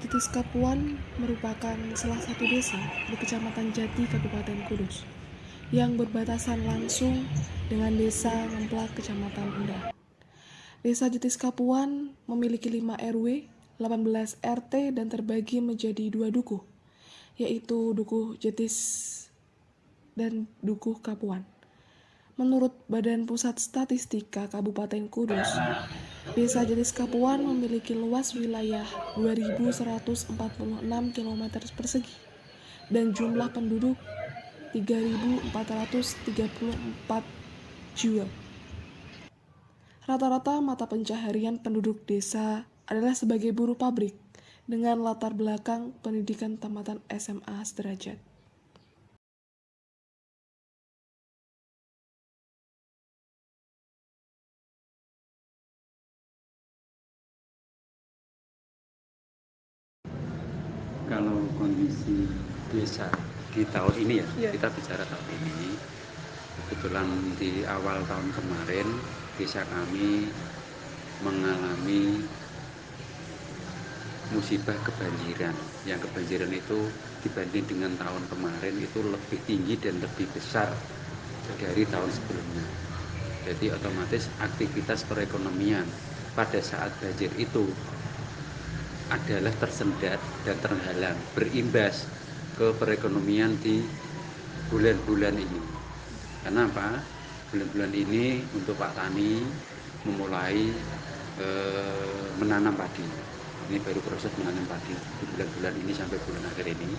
Jetis Kapuan merupakan salah satu desa di Kecamatan Jati, Kabupaten Kudus, yang berbatasan langsung dengan Desa Ngemplak, Kecamatan Undan. Desa Jetis Kapuan memiliki 5 RW, 18 RT, dan terbagi menjadi 2 dukuh, yaitu Dukuh Jetis dan Dukuh Kapuan. Menurut Badan Pusat Statistika Kabupaten Kudus, Desa Jetis Kapuan memiliki luas wilayah 2.146 km persegi dan jumlah penduduk 3.434 jiwa. Rata-rata mata pencaharian penduduk desa adalah sebagai buruh pabrik dengan latar belakang pendidikan tamatan SMA sederajat. Kalau kondisi desa di tahun ini ya, kita bicara tahun ini, kebetulan di awal tahun kemarin desa kami mengalami musibah kebanjiran. Yang kebanjiran itu dibanding dengan tahun kemarin itu lebih tinggi dan lebih besar dari tahun sebelumnya. Jadi otomatis aktivitas perekonomian pada saat banjir itu adalah tersendat dan terhalang, berimbas ke perekonomian di bulan-bulan ini. Karena apa? Bulan-bulan ini untuk Pak Tani memulai menanam padi. Ini baru proses menanam padi di bulan-bulan ini sampai bulan akhir ini.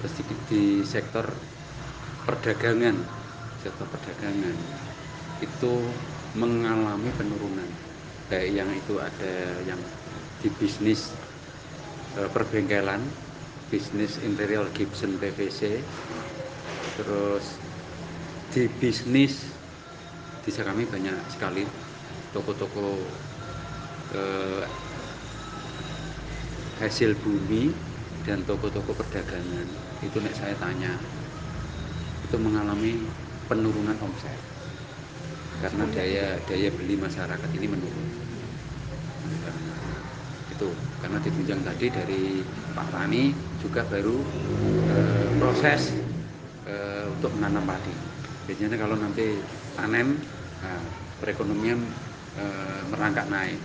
Terus di sektor perdagangan itu mengalami penurunan. Baik yang itu ada yang di bisnis perbengkelan, bisnis interior Gibson PVC, terus di bisnis desa kami banyak sekali toko-toko hasil bumi dan toko-toko perdagangan. Itu nek saya tanya itu mengalami penurunan omset karena daya beli masyarakat ini menurun. Itu karena ditunjang tadi dari Pak Tani juga baru proses untuk menanam padi. Biasanya kalau nanti panen, perekonomian merangkak naik.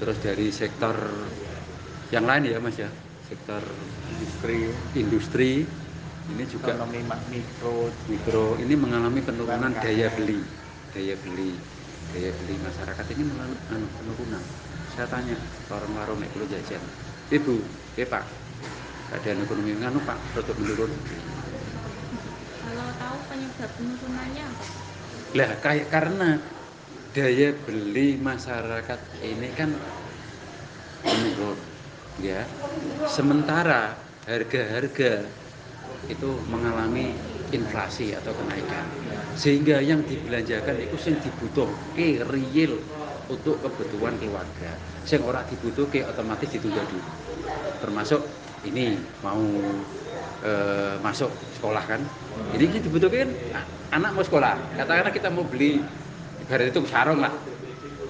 Terus dari sektor yang lain ya Mas ya, sektor industri ini juga mikro ini mengalami penurunan daya beli masyarakat ini mengalami penurunan. Saya tanya warung-warung nek kulo jajan, Ibu, Pak, keadaan ekonomi nganu Pak, produk menurun. Kalau tahu penyebab penurunannya apa? Lah kayak karena daya beli masyarakat ini kan menurun, ya. Sementara harga-harga itu mengalami inflasi atau kenaikan, sehingga yang dibelanjakan itu sing dibutuhke real untuk kebutuhan keluarga. Sing ora dibutuhke otomatis ditunda dulu. Termasuk ini mau masuk sekolah kan. Ini dibutuhkan anak mau sekolah. Katakanlah kita mau beli ibarat itu sarung lah.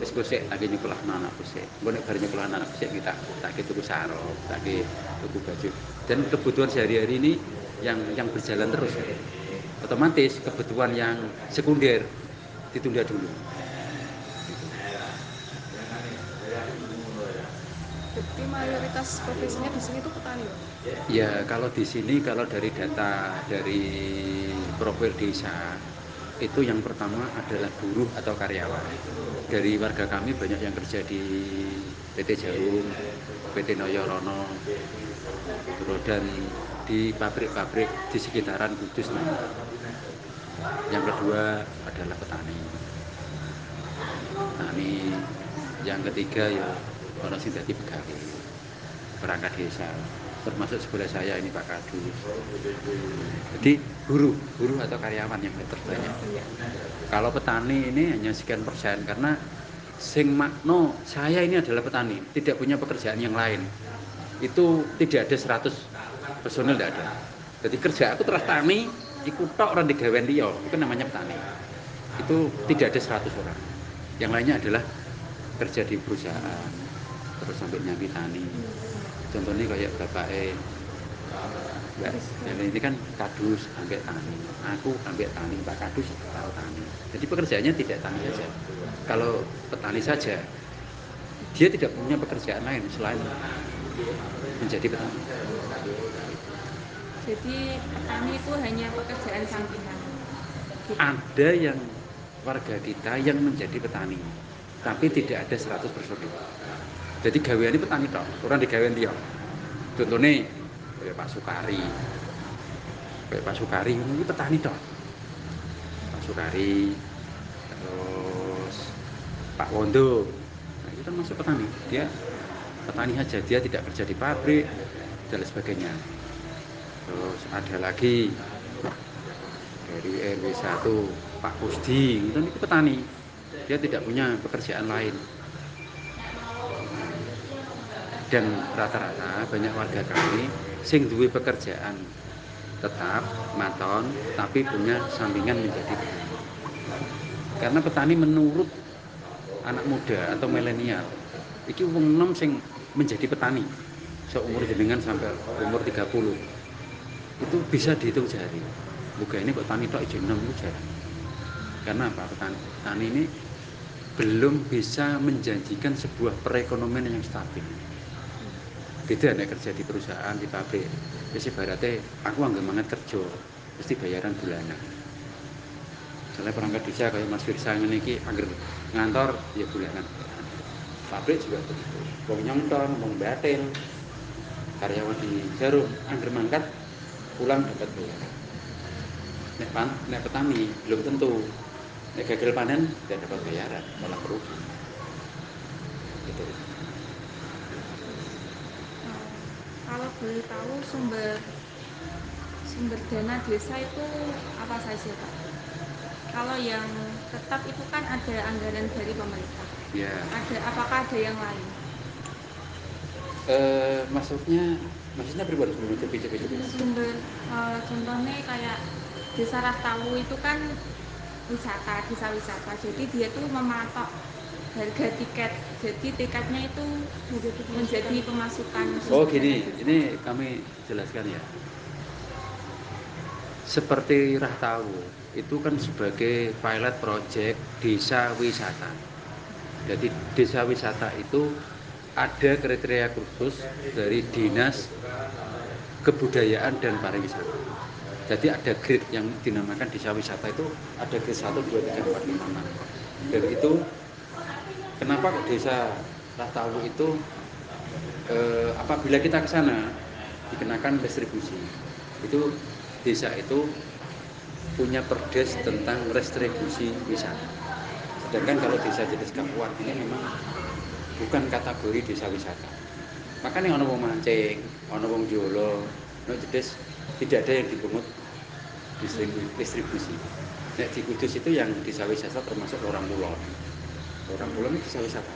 Terus gosek lagi nyekolah anak gosek. Gue nek bar nyekolah anak gosek kita tak tuku sarung, tak tuku baju. Dan kebutuhan sehari-hari ini yang berjalan terus. Otomatis kebutuhan yang sekunder ditunda dulu. Jadi mayoritas profesinya di sini itu petani. Ya kalau di sini kalau dari data dari profil desa itu yang pertama adalah buruh atau karyawan. Dari warga kami banyak yang kerja di PT Jarum, PT Noyorono, dan di pabrik-pabrik di sekitaran Kudus. Yang kedua adalah petani. Yang ketiga ya orang sing dadi pegawai perangkat desa, termasuk sebelah saya ini Pak Kadus. Jadi buruh atau karyawan yang terbanyak. Kalau petani ini hanya sekian persen karena sing makno saya ini adalah petani, tidak punya pekerjaan yang lain. Itu tidak ada 100 personil, tidak ada. Jadi kerja aku terus tani, ikut tok orang digawen liya, itu namanya petani. Itu tidak ada 100 orang. Yang lainnya adalah kerja di perusahaan, terus sampai nyambi tani. Contohnya kayak bapak Mbak Deli ini kan kadus sampai tani, aku sampai tani, Pak Kadus tahu tani. Jadi pekerjaannya tidak tani saja. Kalau petani saja, dia tidak punya pekerjaan lain selain menjadi petani. Jadi petani itu hanya pekerjaan sampingan. Ada yang warga kita yang menjadi petani, tapi tidak ada 100%. Jadi gaweane petani tok, orang digawean dia. Contohnya kayak Pak Sukari ini petani tok. Pak Sukari, terus Pak Wondo, nah, itu kan masuk petani. Dia petani aja, dia tidak kerja di pabrik dan lain sebagainya. Terus ada lagi dari RW 1 Pak Kusdi, itu petani. Dia tidak punya pekerjaan lain. Dan rata-rata banyak warga kami sing duwe pekerjaan tetap maton tapi punya sampingan menjadi petani. Karena petani menurut anak muda atau milenial iki wong enom sing menjadi petani seumur jenengan sampai umur 30 itu bisa dihitung jari. Bukan ini petani tok ijo enom itu jarang. Karena apa? Petani ini belum bisa menjanjikan sebuah perekonomian yang stabil. Beda nek kerja di perusahaan, di pabrik. Wis ibarate aku anggere mangan kerja, mesti bayaran bulanan. Soalnya perangkat desa kayak Mas Firsa ngene iki anggere ngantor ya bulanan. Pabrik juga begitu. Wong nyonton, wong batil, karyawan di jarum anggere mangkat pulang dapat bayaran. Nek petani belum tentu. Nek gagal panen tidak dapat bayaran, malah merugi. Gitu. Kalau boleh tahu sumber dana desa itu apa saja, Pak? Kalau yang tetap itu kan ada anggaran dari pemerintah. Ya. Apakah ada yang lain? Maksudnya pribadi Sumber contohnya kayak Desa Rahtawu itu kan desa wisata. Jadi dia tuh mematok harga tiket. Jadi tiketnya itu menjadi pemasukan. Oh gini, ini kami jelaskan ya. Seperti Rahtawu itu kan sebagai pilot project desa wisata. Jadi desa wisata itu ada kriteria khusus dari Dinas Kebudayaan dan Pariwisata. Jadi ada grade yang dinamakan desa wisata itu ada grade 1, 2, 3, 4, 5, 6. Dan itu kenapa kok desa Rahtawu itu apabila kita ke sana dikenakan restribusi. Itu desa itu punya perdes tentang restribusi wisata. Sedangkan kalau desa jenis Kapuan ini memang bukan kategori desa wisata. Makanya ono wong mancing, ono wong jolo, ono jedes tidak ada yang dipungut distribusi. Nek di Kudus itu yang desa wisata termasuk Lorong Kulon. Lorong Kulon itu desa wisata.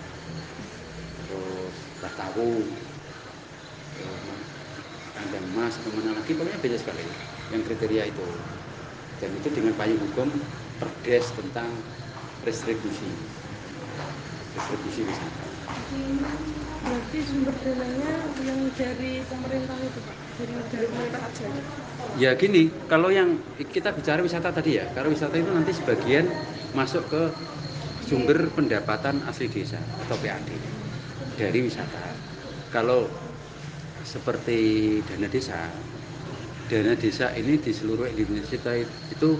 Terus Rahtawu, Kandang Mas, kemana lagi, pokoknya banyak sekali yang kriteria itu. Dan itu dengan payung hukum perdes tentang restribusi wisata. Berarti sumber dananya yang dari pemerintah itu, Pak? Dari pemerintah aja? Ya gini, kalau yang kita bicara wisata tadi ya, kalau wisata itu nanti sebagian masuk ke sumber pendapatan asli desa atau PAD dari wisata. Kalau seperti dana desa ini di seluruh Indonesia itu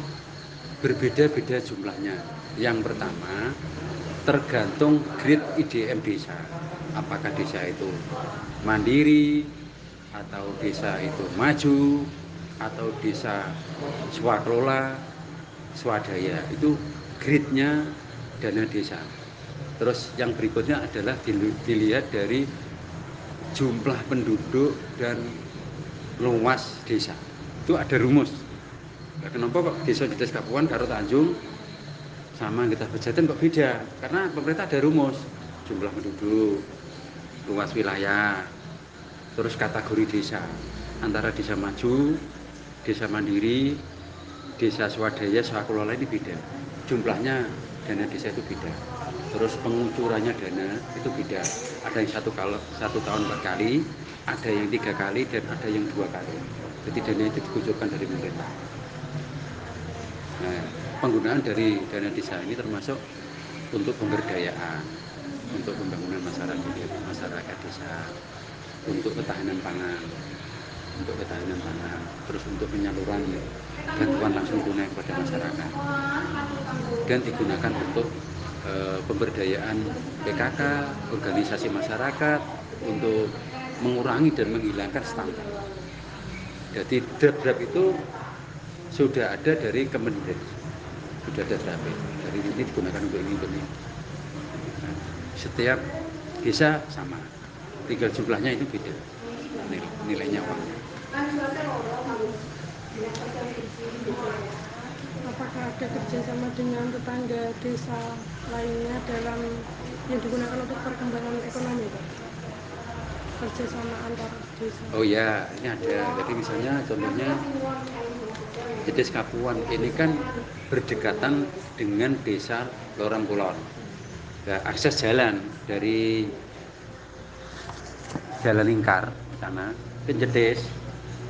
berbeda-beda jumlahnya. Yang pertama, tergantung grade IDM desa. Apakah desa itu mandiri, atau desa itu maju, atau desa swakelola, swadaya. Itu grade-nya dana desa. Terus yang berikutnya adalah dilihat dari jumlah penduduk dan luas desa. Itu ada rumus. Nah, kenapa kok desa Jedes Kapuan karo Tanjung sama kita Pejaten kok beda? Karena pemerintah ada rumus jumlah penduduk, luas wilayah, terus kategori desa. Antara desa maju, desa mandiri, desa swadaya, swakelola ini beda. Jumlahnya dana desa itu beda. Terus pengucurannya dana itu beda. Ada yang satu tahun 4 kali, ada yang 3 kali, dan ada yang 2 kali. Jadi dana itu dikucurkan dari pemerintah. Nah, penggunaan dari dana desa ini termasuk untuk pemberdayaan, untuk pembangunan masyarakat desa, untuk ketahanan pangan, terus untuk penyaluran bantuan langsung tunai kepada masyarakat, dan digunakan untuk pemberdayaan PKK, organisasi masyarakat, untuk mengurangi dan menghilangkan stunting. Jadi draft itu sudah ada dari Kemendikbud, sudah ada draft dari ini digunakan untuk ini. Nah, setiap desa sama, tinggal jumlahnya itu beda, nilainya uangnya. Apakah ada kerjasama dengan tetangga desa lainnya dalam yang digunakan untuk perkembangan ekonomi, Pak? Kerjasama antar desa. Oh ya, ini ada. Jadi misalnya contohnya Jedes Kapuan ini kan berdekatan dengan desa Lorang Kulon. Nah, akses jalan dari Jalan Lingkar sana ke Jedes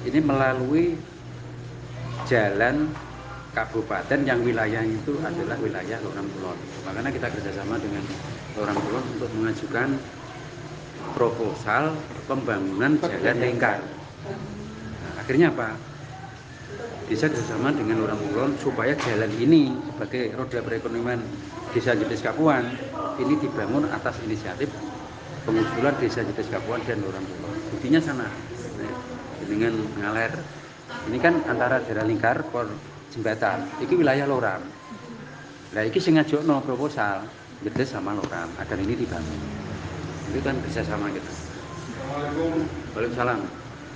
ini melalui jalan kabupaten yang wilayah itu adalah wilayah Lorang Kulon. Makanya kita kerjasama dengan Lorang Kulon untuk mengajukan proposal pembangunan jalan lingkar. Nah, akhirnya apa? Bisa bersama dengan Lorang Kulon supaya jalan ini sebagai roda perekonomian Desa Jedes Kapuan ini dibangun atas inisiatif pengusulan Desa Jedes Kapuan dan Lorang Kulon. Buktinya sana, dengan ngaler. Ini kan antara daerah lingkar por jembatan. Ini wilayah Lorang. Nah, ini sengaja no proposal Jedes sama Lorang agar ini dibangun. Itu kan kerjasama kita. Waalaikumsalam.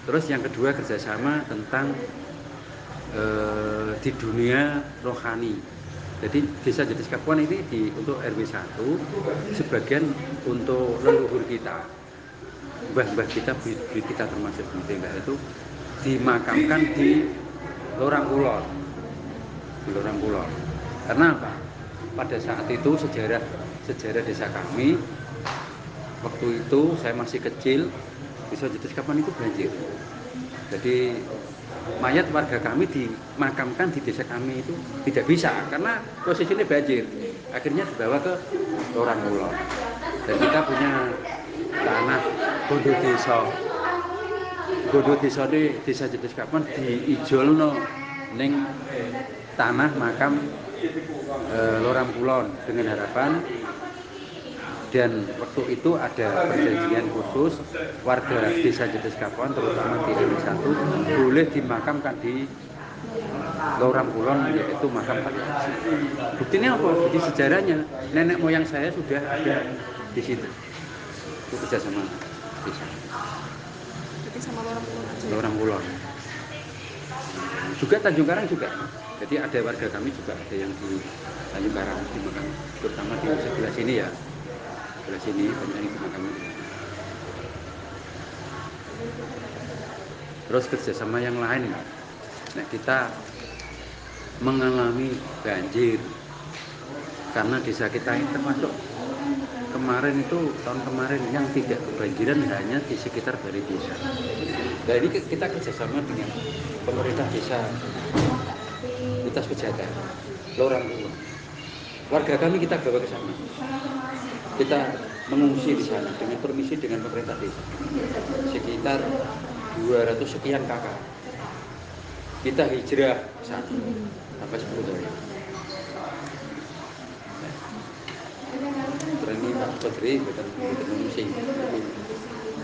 Terus yang kedua kerjasama tentang di dunia rohani. Jadi Desa Jedes Kapuan ini untuk RW 1 sebagian untuk leluhur kita, mbah-mbah kita, buyut kita termasuk mbah itu dimakamkan di Lorang Kulon. Karena apa? Pada saat itu sejarah desa kami waktu itu saya masih kecil, Desa Jedes Kapuan itu banjir. Jadi mayat warga kami dimakamkan di desa kami itu tidak bisa karena posisinya banjir. Akhirnya dibawa ke Lorang Kulon. Dan kita punya tanah Bondo Desa di Desa Jedes Kapuan diijolno ning tanah makam Lorang Kulon dengan harapan. Dan waktu itu ada perjanjian khusus warga Desa Jedes Kapuan terutama di RW 1 boleh dimakamkan di Lorang Kulon, yaitu makam patriarki. Buktinya apa? Bukti sejarahnya nenek moyang saya sudah ada di situ. Itu kerjasama desa. Jadi sama Lorang Kulon aja. Lorang Kulon. Juga Tanjung Karang juga. Jadi ada warga kami juga ada yang di Tanjung Karang di makam, terutama di sebelah sini ya. Sebelah sini banyak yang dimakamkan. Terus kerjasama yang lain, nah kita mengalami banjir karena desa kita ini termasuk tahun kemarin yang tidak kebanjiran hanya di sekitar Balai Desa. Nah ini kita kerjasama dengan pemerintah desa Utas Pejaten, Lorang Kulon. Warga kami kita bawa ke sana. Kita mengungsi di sana dengan permisi dengan pemerintah desa. Sekitar 200 sekian kakak. Kita hijrah ke sana sampai 10 hari. Berani Pak Badri bukan mengungsi.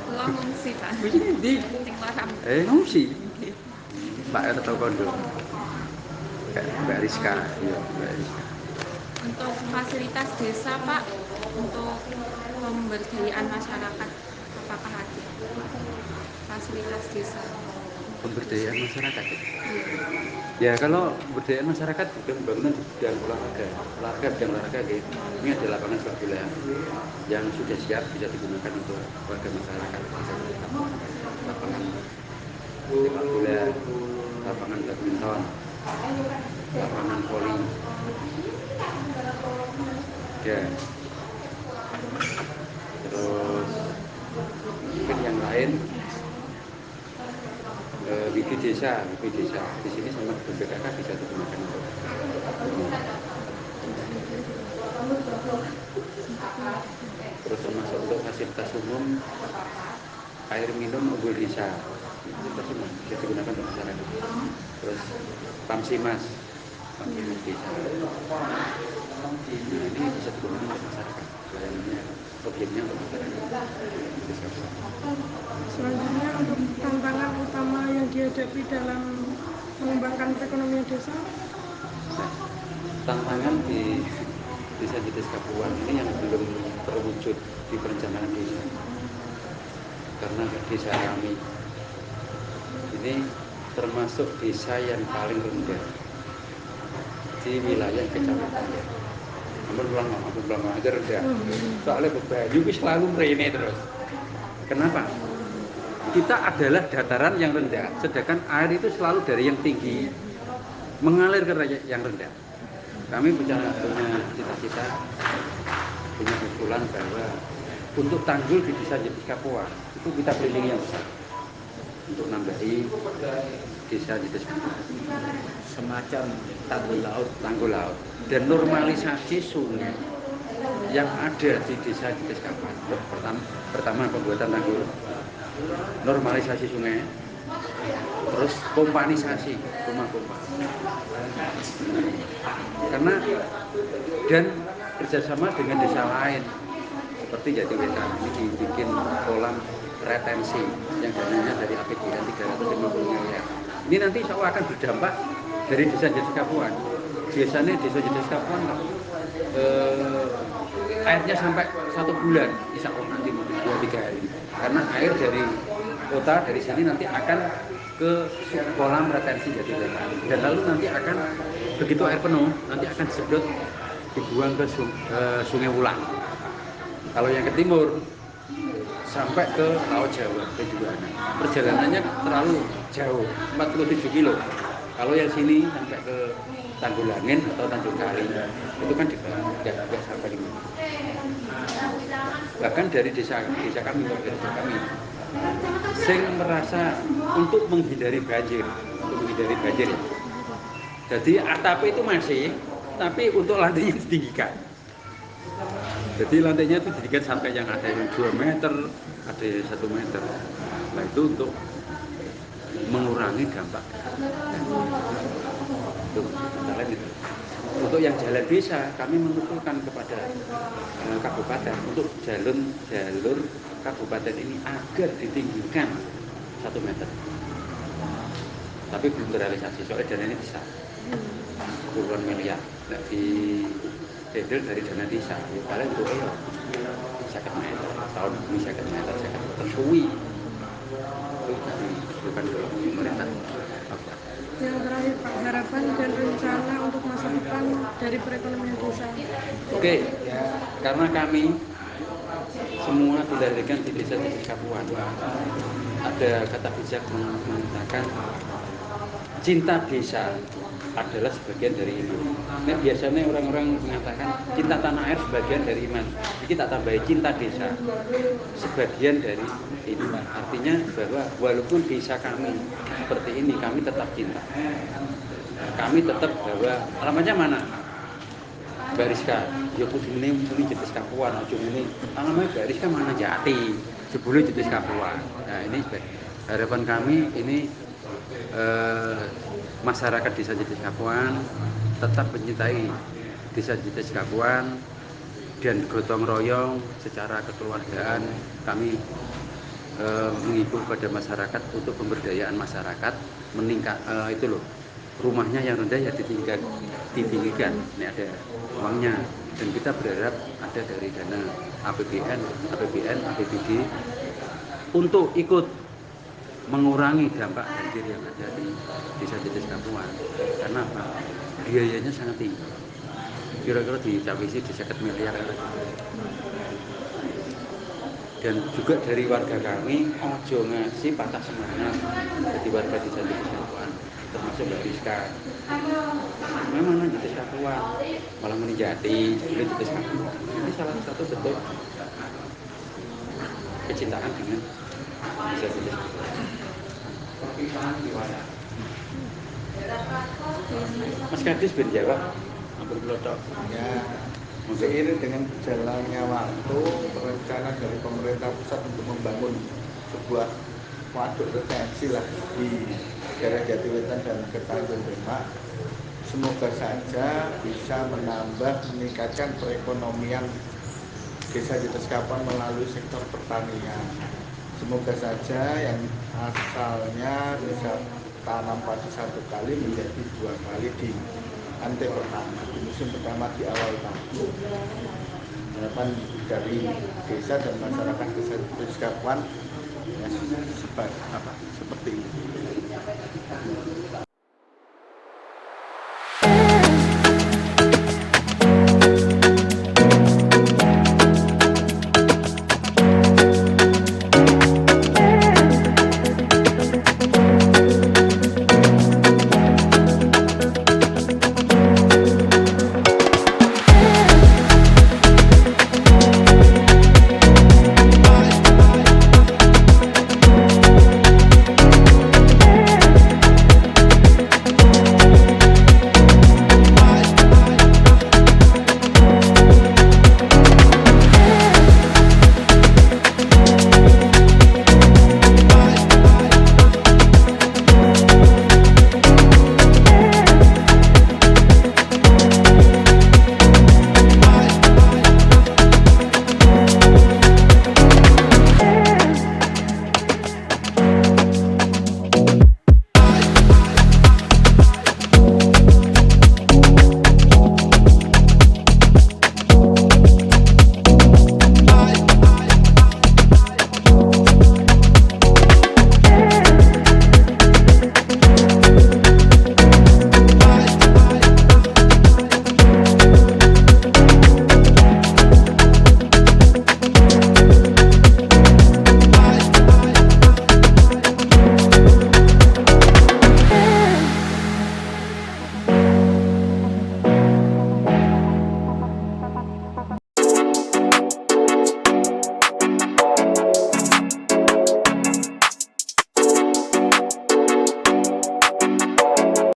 Kula ngungsi, Pak. Di Sing Lorang. ngungsi. Pak Erto Kondo. Mbak Rizka, ya, Mbak Rizka. Untuk fasilitas desa, Pak, untuk pemberdayaan masyarakat, apakah ada fasilitas desa? Pemberdayaan masyarakat ya, kalau pemberdayaan masyarakat juga pembangunan di bidang olahraga gitu. Ini ada lapangan sepak bola yang sudah siap bisa digunakan untuk warga masyarakat. Lapangan sepak bola, lapangan badminton, lapangan voli ya. lain Wiki Desa. Di sini sama BPKK bisa digunakan untuk terus termasuk untuk fasilitas umum air minum Unggul Desa fasilitas umum bisa digunakan untuk masyarakat. Terus Pamsimas desa. Nah, ini bisa digunakan untuk masyarakat. Layanannya objeknya untuk masyarakat. Selanjutnya untuk tantangan utama yang dihadapi dalam mengembangkan perekonomian desa, Tantangan di Desa Jetis Kapuan ini yang belum terwujud di perencanaan desa. Karena desa kami ini termasuk desa yang paling rendah di wilayah kecamatan. Ampun pulang aja rendah. Soalnya Bebayu itu selalu merene terus. Kenapa? Kita adalah dataran yang rendah, sedangkan air itu selalu dari yang tinggi mengalir ke yang rendah. Kami punya cita-cita, punya usulan bahwa untuk tanggul di Desa Jetis Kapuan itu kita kelilingi yang besar untuk nambahi Desa Jetis Kapuan. Semacam tanggul laut dan normalisasi sungai yang ada di Desa Jetis Kapuan. Pertama pembuatan tanggul, normalisasi sungai, terus pompanisasi rumah pompa. Karena dan kerjasama dengan desa lain seperti Jatiwetan ini dibikin kolam retensi yang dananya dari APBN 350 miliar. Ini nanti insya Allah akan berdampak dari Desa Jetis Kapuan. Biasanya Desa Jetis Kapuan airnya sampai 1 bulan, insya Allah nanti 2-3 hari. Karena air dari kota dari sini nanti akan ke kolam retensi Jatiwetan dan lalu nanti akan begitu air penuh nanti akan sedot dibuang ke Sungai Wulang. Kalau yang ke timur sampai ke Laut Jawa ke Juwana. Perjalanannya terlalu jauh, 47 kilo. Kalau yang sini sampai ke Tanggulangin atau Tanjung Kali itu kan tidak sampai 5. Bahkan dari desa kami, warga desa kami, sing merasa untuk menghindari banjir. Jadi atap itu masih, tapi untuk lantainya ditinggikan. Jadi lantainya itu ditinggikan sampai yang ada yang 2 meter, ada yang 1 meter. Nah itu untuk mengurangi dampak. Untuk yang jalan desa, kami mengusulkan kepada kabupaten untuk jalur kabupaten ini agar ditinggikan 1 meter. Tapi belum terrealisasi, soalnya dana ini besar, puluhan miliar. Nah, di handle dari dana desa, ya paling itu 50 meter, tahun ini 50 meter, tersuwi. Itu bukan ke pemerintah. yang terakhir Pak, harapan dan rencana untuk masa depan dari perekonomian desa. Oke, karena kami semua dilahirkan di Desa Jetis Kapuan. Ada kata bijak mengatakan cinta desa adalah sebagian dari iman. Nah, biasanya orang-orang mengatakan cinta tanah air sebagian dari iman. Kita tambahi cinta desa sebagian dari iman. Artinya bahwa walaupun desa kami seperti ini, kami tetap cinta. Kami tetap bahwa alamatnya mana? Bariska, ya kudu muni Jetis Kapuan, aja muni alamatnya Bariska mana Jati, sebelum Jetis Kapuan. Nah, ini harapan kami ini masyarakat Desa Jetis Kapuan tetap mencintai Desa Jetis Kapuan dan gotong royong secara kekeluargaan kami mengimbau pada masyarakat untuk pemberdayaan masyarakat meningkat itu loh, rumahnya yang rendah ya ditinggikan, ini ada uangnya dan kita berharap ada dari dana APBN, APBD untuk ikut mengurangi dampak banjir yang ada di Desa Jetis Kapuan. Karena apa? Biayanya sangat tinggi. Kira-kira dicawisi di 50 miliar. Dan juga dari warga kami, ojo ngasih patah semangat jadi warga Desa Jetis Kapuan, termasuk Mbak Rizka. Memang Jetis Kapuan, malah menjati sebelum Jetis Kapuan. Ini salah satu bentuk kecintaan dengan bisa saja Mas Kadis ben jawab ampun kula tok. Ya, seiring dengan berjalannya waktu, rencana dari pemerintah pusat untuk membangun sebuah waduk retensi lah di daerah Jatiwetan dan Tanjung Demak, semoga saja bisa meningkatkan perekonomian desa Jatiskapan melalui sektor pertanian. Semoga saja yang asalnya bisa tanam padi 1 kali menjadi 2 kali di ante pertama, di musim pertama di awal tahun. Harapan dari desa dan masyarakat desa Jatiskapan ya, seperti itu.